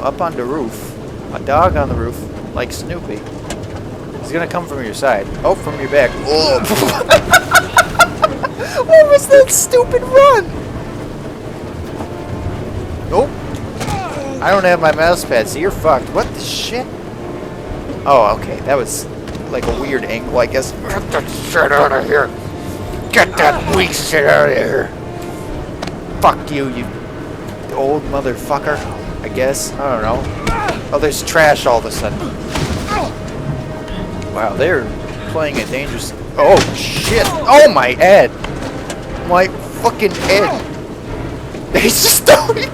up on the roof. A dog on the roof, like Snoopy. He's gonna come from your side. Oh, from your back. Oh! What was that stupid run? Nope. I don't have my mouse pad, so you're fucked. What the shit? Oh, okay. That was like a weird angle, I guess. Get that shit out of here. Get that weak shit out of here. Fuck you, you old motherfucker. I guess. I don't know. Oh, there's trash all of a sudden. Wow, they're playing a dangerous... Oh, shit. Oh, my head. My fucking head. He's just doing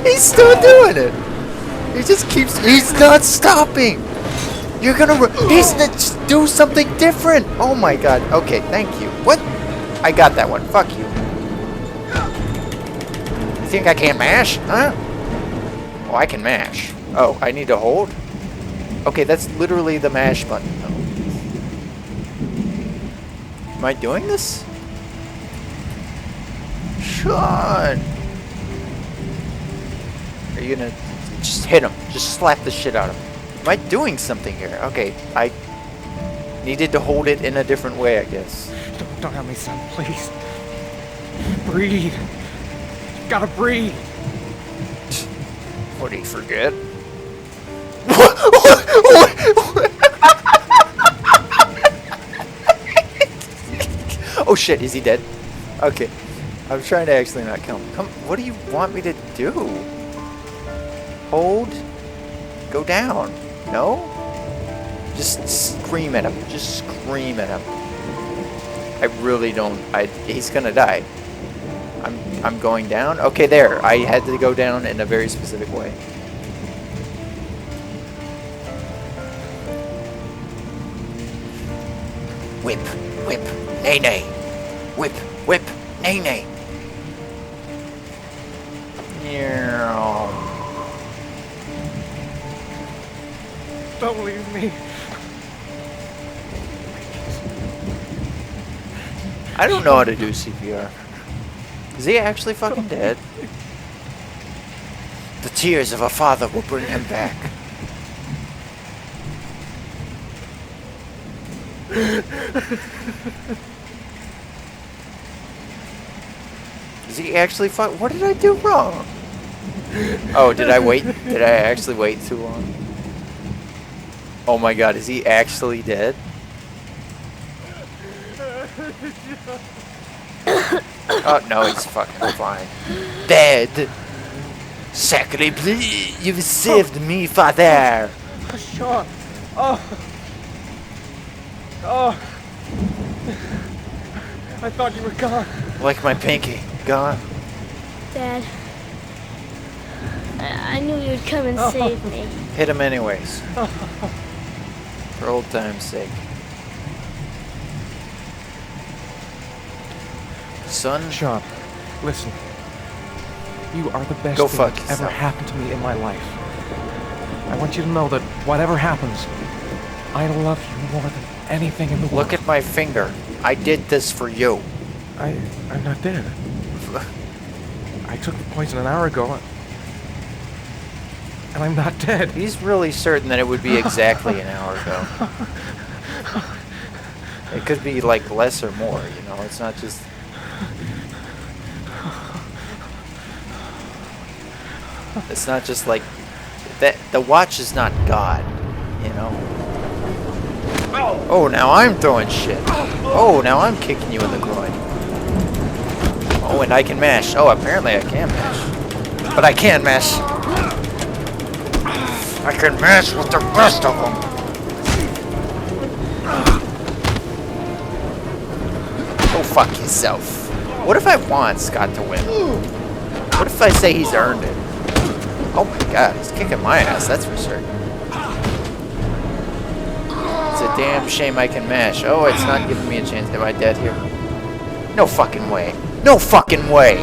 He's still doing it. He just keeps... He's not stopping. You're gonna... He's gonna just do something different. Oh, my God. Okay, thank you. What? I got that one. Fuck you. You think I can't mash? Huh? Oh, I can mash. Oh, I need to hold? Okay, that's literally the mash button. Oh. Am I doing this? Sean! Are you gonna just hit him? Just slap the shit out of him. Am I doing something here? Okay, I needed to hold it in a different way, I guess. Don't help me, son, please. Breathe. You gotta breathe. What did he forget? Oh shit, is he dead? Okay. I'm trying to actually not kill him. Come, what do you want me to do? Hold? Go down. No? Just scream at him. Just scream at him. I really don't. He's gonna die. I'm going down. Okay, there. I had to go down in a very specific way. Whip, whip, nay nay. Whip, whip, nay nay. Don't leave me. I don't know how to do CPR. Is he actually fucking dead? The tears of a father will bring him back. Is he actually fuck? What did I do wrong? Oh, did I wait? Did I actually wait too long? Oh my god, is he actually dead? Oh no, he's fucking fine. Dead. Sacre-bleu, you've saved me, father. Sean. Oh. Oh. I thought you were gone. Like my pinky, gone. Dad, I knew you would come and save me. Hit him anyways. For old time's sake. Son? Sean, listen. You are the best Go thing fuck that's ever yourself. happened to me in my life. I want you to know that whatever happens, I love you more than anything in the world. Look at my finger. I did this for you. I'm not dead. I took the poison an hour ago, and I'm not dead. He's really certain that it would be exactly an hour ago. It could be like less or more, you know, it's not just... It's not just like... that. The watch is not God, you know? Oh, now I'm throwing shit. Oh, now I'm kicking you in the groin. Oh, and I can mash. Oh, apparently I can mash. But I can mash. I can mash with the rest of them. Go fuck yourself. What if I want Scott to win? What if I say he's earned it? Oh my god, he's kicking my ass, that's for certain. It's a damn shame I can mash. Oh, it's not giving me a chance. Am I dead here? No fucking way. No fucking way.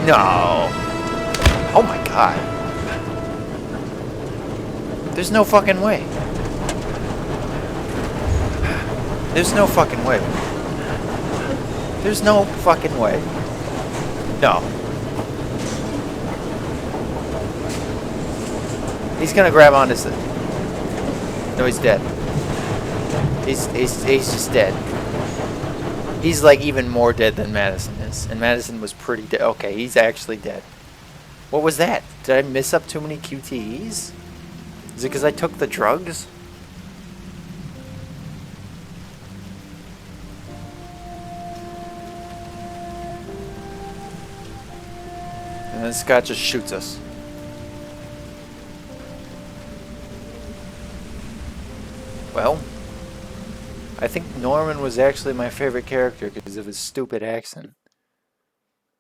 No. Oh my god. There's no fucking way. There's no fucking way. There's no fucking way. No. He's gonna grab onto this. No, he's dead. He's just dead. He's like even more dead than Madison is. And Madison was pretty dead. Okay, he's actually dead. What was that? Did I miss up too many QTEs? Is it because I took the drugs? And then Scott just shoots us. Well, I think Norman was actually my favorite character because of his stupid accent.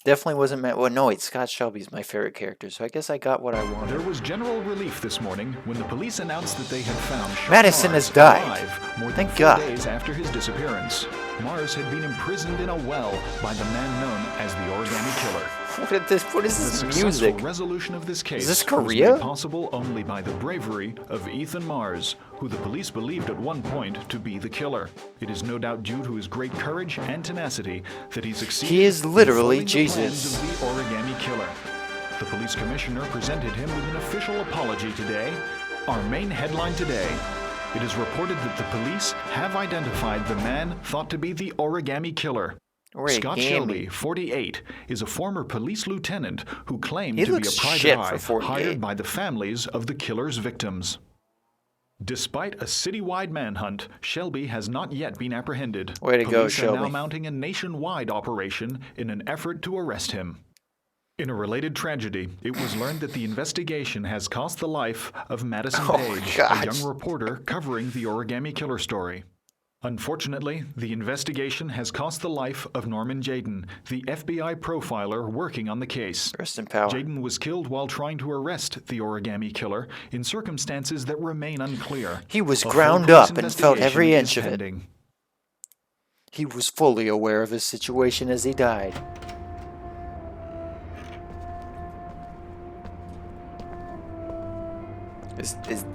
Definitely wasn't well, no, wait, Scott Shelby's my favorite character, so I guess I got what I wanted. There was general relief this morning when the police announced that they had found Sean Madison Mars has died. alive more Thank than 4 God. days after his disappearance. Mars had been imprisoned in a well by the man known as the Origami Killer. What is The this successful music? resolution of this case this was Korea? made possible only by the bravery of Ethan Mars, who the police believed at one point to be the killer. It is no doubt due to his great courage and tenacity that he succeeded. He is in literally foiling the plans Jesus. of the Origami Killer. The police commissioner presented him with an official apology today. Our main headline today. It is reported that the police have identified the man thought to be the Origami Killer. Scott Origami. Shelby, 48, is a former police lieutenant who claimed He to be a looks private shit eye for 48. hired by the families of the killer's victims. Despite a citywide manhunt, Shelby has not yet been apprehended. Way to go, Police are now Shelby. mounting a nationwide operation in an effort to arrest him. In a related tragedy, it was learned that the investigation has cost the life of Madison Oh, Page, a God. young reporter covering the Origami Killer story. Unfortunately, the investigation has cost the life of Norman Jayden, the FBI profiler working on the case. Rest in power. Jayden was killed while trying to arrest the Origami Killer in circumstances that remain unclear. He was A full ground police up and felt every investigation inch is of it. pending. He was fully aware of his situation as he died.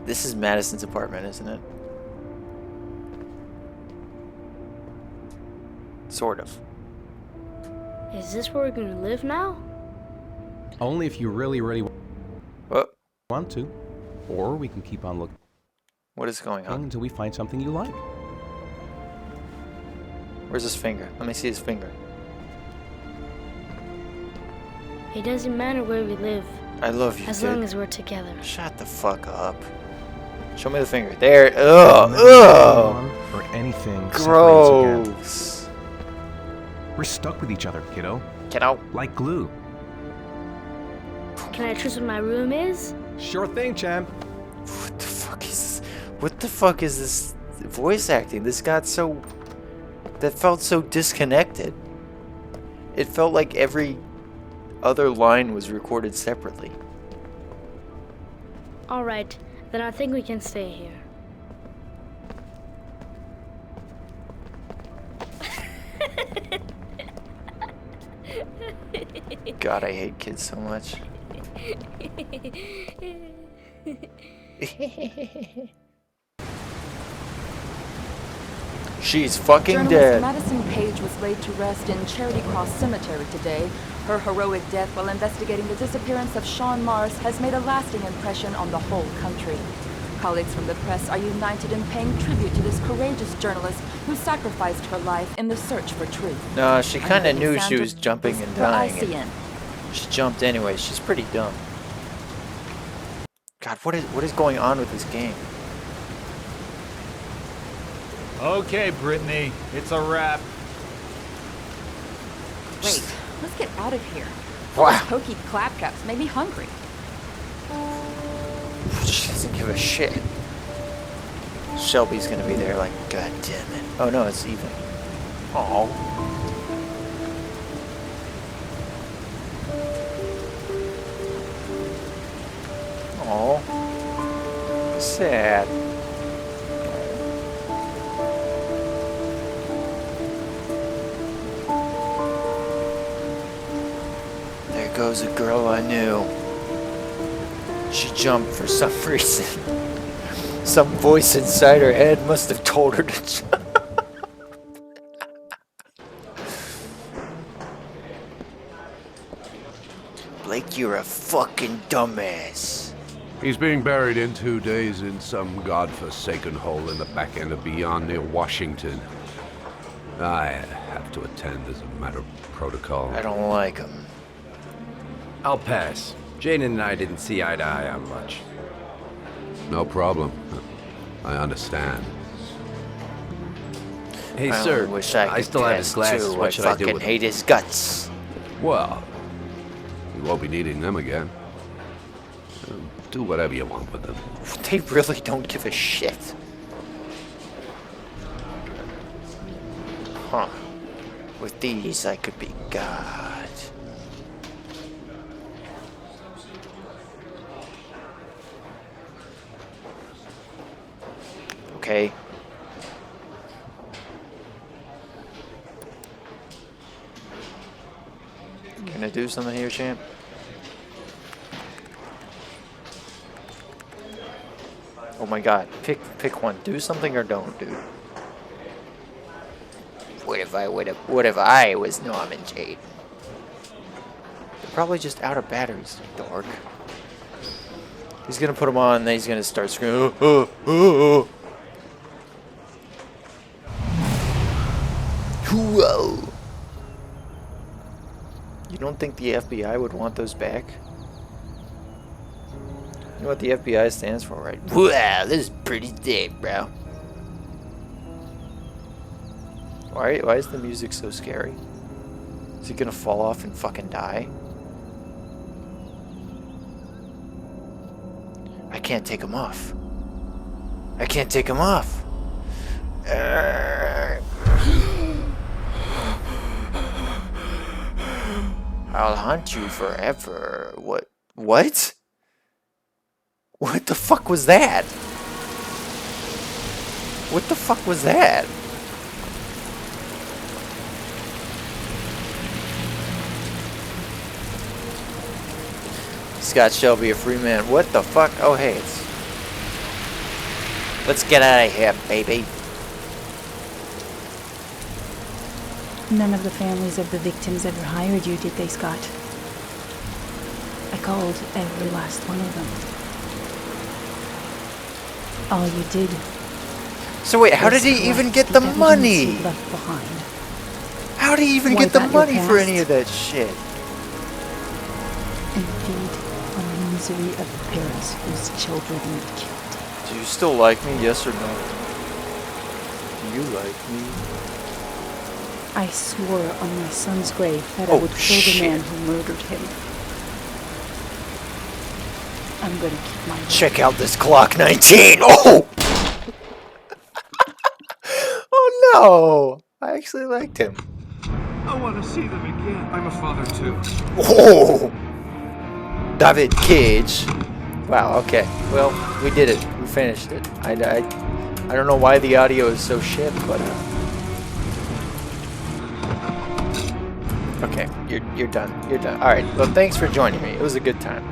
This is Madison's apartment, isn't it? Sort of. Is this where we're gonna live now? Only if you really Oh, want to. Or we can keep on looking what is going on? until we find something you like. Where's his finger? Let me see his finger. It doesn't matter where we live, I love you, as dude. long as we're together. Shut the fuck up. Show me the finger. There. Ugh. Ugh. Or anything separates again. Gross. We're stuck with each other, kiddo. Get out. Like glue. Can I choose what my room is? Sure thing, champ. What the fuck is? What the fuck is this voice acting? This got so. That felt so disconnected. It felt like every other line was recorded separately. Alright, then I think we can stay here. God, I hate kids so much. She's fucking Journalist dead. Madison Page was laid to rest in Charity Cross Cemetery today. Her heroic death while investigating the disappearance of Sean Mars has made a lasting impression on the whole country. Colleagues from the press are united in paying tribute to this courageous journalist who sacrificed her life in the search for truth. No, she I'm kind of Betty knew she Sanders was jumping and for dying. ICN. And she jumped anyway. She's pretty dumb. God, what is going on with this game? Okay, Brittany, it's a wrap. Wait, let's get out of here. Wow. Those pokey clapcaps make me hungry. She doesn't give a shit. Shelby's gonna be there like, God damn it. Oh no, it's evening. Oh. Oh. Sad. There goes a girl I knew. She jumped for some reason. Some voice inside her head must have told her to jump. Blake, you're a fucking dumbass. He's being buried in 2 days in some godforsaken hole in the back end of Beyond near Washington. I have to attend as a matter of protocol. I don't like him. I'll pass. Jaden and I didn't see eye to eye on much. No problem. I understand. Hey, I sir, only wish I could still have his pass, glasses. too. What I should I do fucking with them? hate his guts. Well, you won't be needing them again. Do whatever you want with them. They really don't give a shit. Huh. With these, I could be God. Okay. Can I do something here, champ? Oh my god. Pick one. Do something or don't, dude. What if I was Norman Jade? They're probably just out of batteries, dork. He's gonna put them on and then he's gonna start screaming. Whoa. You don't think the FBI would want those back? You know what the FBI stands for, right? Wow, this is pretty sick, bro. Why is the music so scary? Is he gonna fall off and fucking die? I can't take him off. I can't take him off. I'll haunt you forever. What? What? What the fuck was that? What the fuck was that? Scott Shelby, a free man. What the fuck? Oh, hey, let's get out of here, baby. None of the families of the victims ever hired you, did they, Scott? I called every last one of them. All you did. So wait, how did was he even collect get the evidence money? you left behind. How did he even get Wipe the out your money for past. any of that shit? And feed on the misery of the parents whose children you killed. Do you still like me, yes or no? Do you like me? I swore on my son's grave that I Oh, would kill the shit. man who murdered him. I'm gonna keep my word. Check out this Glock 19. Oh! Oh no! I actually liked him. I want to see them again. I'm a father too. Oh! David Cage. Wow, okay. Well, we did it. We finished it. I don't know why the audio is so shit, but okay, you're done. You're done. Alright, well thanks for joining me. It was a good time.